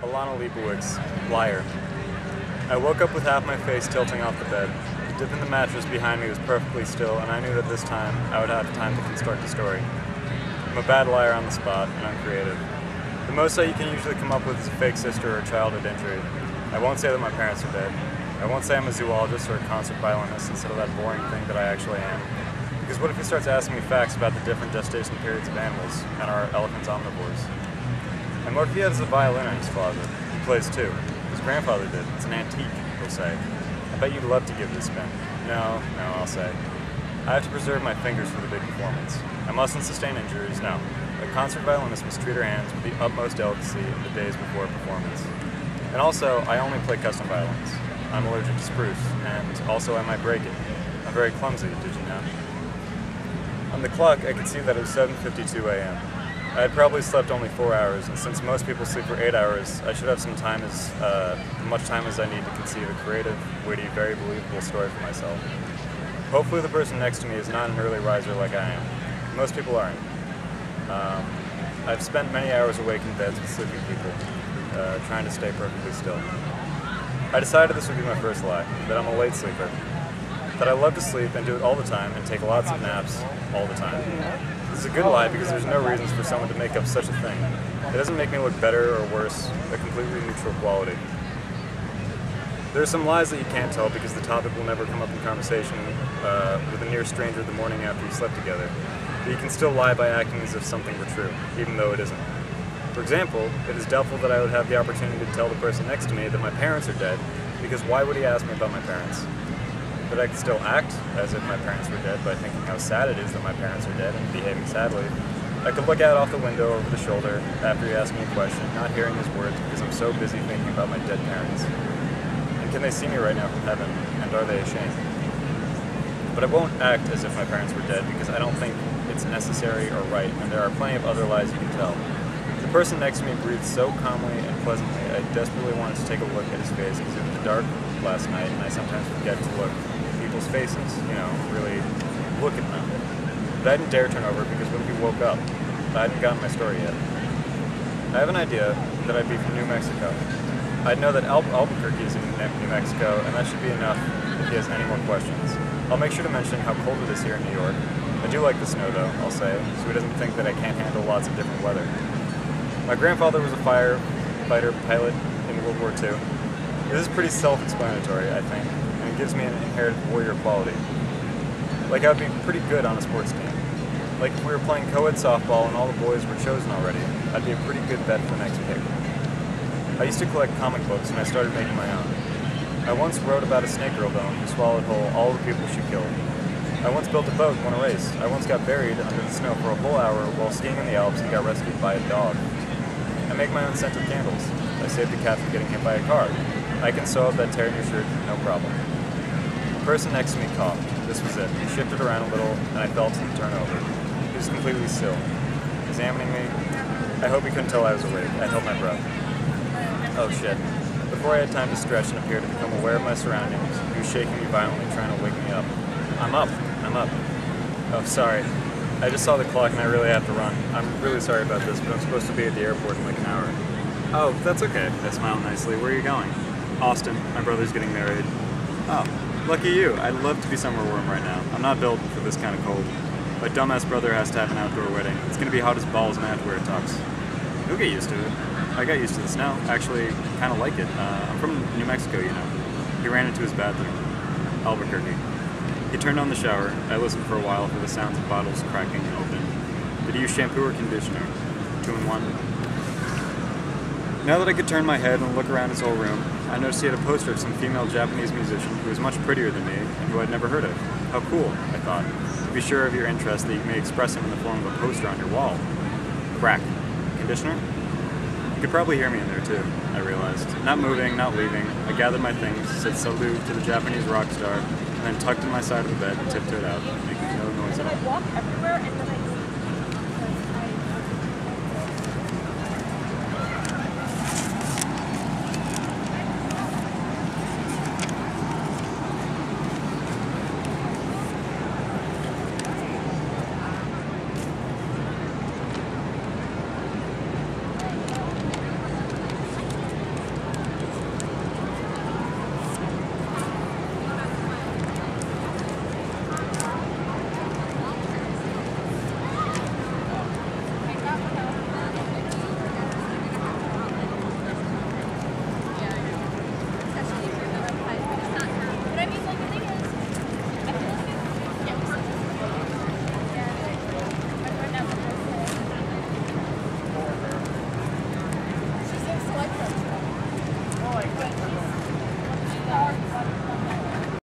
Ilana Lipowicz, liar. I woke up with half my face tilting off the bed. The dip in the mattress behind me was perfectly still, and I knew that this time I would have time to construct a story. I'm a bad liar on the spot, and I'm creative. The most that you can usually come up with is a fake sister or a childhood injury. I won't say that my parents are dead. I won't say I'm a zoologist or a concert violinist instead of that boring thing that I actually am. Because what if he starts asking me facts about the different gestation periods of animals, and are elephants omnivores? And what if he has a violin in his closet? He plays too. His grandfather did. It's an antique, he'll say. I bet you'd love to give it a spin. No, I'll say. I have to preserve my fingers for the big performance. I mustn't sustain injuries, no. A concert violinist must treat her hands with the utmost delicacy in the days before a performance. And also, I only play custom violins. I'm allergic to spruce, and also I might break it. I'm very clumsy, did you know? On the clock, I could see that it was 7:52 a.m. I had probably slept only 4 hours, and since most people sleep for 8 hours, I should have some time as much time as I need to conceive a creative, witty, very believable story for myself. Hopefully the person next to me is not an early riser like I am. Most people aren't. I've spent many hours awake in beds with sleeping people, trying to stay perfectly still. I decided this would be my first lie, that I'm a late sleeper. That I love to sleep and do it all the time and take lots of naps all the time. This is a good lie because there's no reasons for someone to make up such a thing. It doesn't make me look better or worse, a completely neutral quality. There are some lies that you can't tell because the topic will never come up in conversation with a near stranger the morning after you slept together. But you can still lie by acting as if something were true, even though it isn't. For example, it is doubtful that I would have the opportunity to tell the person next to me that my parents are dead, because why would he ask me about my parents? But I could still act as if my parents were dead by thinking how sad it is that my parents are dead and behaving sadly. I could look out off the window over the shoulder after he asked me a question, not hearing his words because I'm so busy thinking about my dead parents. And can they see me right now from heaven, and are they ashamed? But I won't act as if my parents were dead because I don't think it's necessary or right, and there are plenty of other lies you can tell. The person next to me breathed so calmly and pleasantly, I desperately wanted to take a look at his face because it was dark last night, and I sometimes forget to look at people's faces, really look at them. But I didn't dare turn over because what if he woke up? I hadn't gotten my story yet. I have an idea that I'd be from New Mexico. I'd know that Albuquerque is in New Mexico, and that should be enough if he has any more questions. I'll make sure to mention how cold it is here in New York. I do like the snow though, I'll say, so he doesn't think that I can't handle lots of different weather. My grandfather was a firefighter pilot in World War II. This is pretty self-explanatory, I think, and it gives me an inherited warrior quality. Like I would be pretty good on a sports team. Like if we were playing co-ed softball and all the boys were chosen already, I'd be a pretty good bet for the next pick. I used to collect comic books and I started making my own. I once wrote about a snake girl villain who swallowed whole all the people she killed. I once built a boat and won a race. I once got buried under the snow for a whole hour while skiing in the Alps and got rescued by a dog. I make my own scented candles. I saved a cat from getting hit by a car. I can sew up that tear in your shirt, no problem. The person next to me coughed. This was it. He shifted around a little, and I felt him turn over. He was completely still, examining me. I hope he couldn't tell I was awake. I held my breath. Oh shit. Before I had time to stretch and appear to become aware of my surroundings, he was shaking me violently, trying to wake me up. I'm up. Oh, sorry. I just saw the clock and I really have to run. I'm really sorry about this, but I'm supposed to be at the airport in like an hour. Oh, that's okay. I smiled nicely. Where are you going? Austin. My brother's getting married. Oh, lucky you. I'd love to be somewhere warm right now. I'm not built for this kind of cold. My dumbass brother has to have an outdoor wedding. It's going to be hot as balls and I have to wear a tux. You'll get used to it. I got used to the snow. Actually, kind of like it. I'm from New Mexico, you know. He ran into his bathroom. Albuquerque. He turned on the shower. I listened for a while for the sounds of bottles cracking open. Did he use shampoo or conditioner? 2-in-1. Now that I could turn my head and look around his whole room, I noticed he had a poster of some female Japanese musician who was much prettier than me and who I'd never heard of. How cool, I thought. To be sure of your interest that you may express him in the form of a poster on your wall. Crack. Conditioner? You could probably hear me in there too, I realized. Not moving, not leaving. I gathered my things, said salute to the Japanese rock star, and then tucked in my side of the bed and tiptoed out, making no noise at all.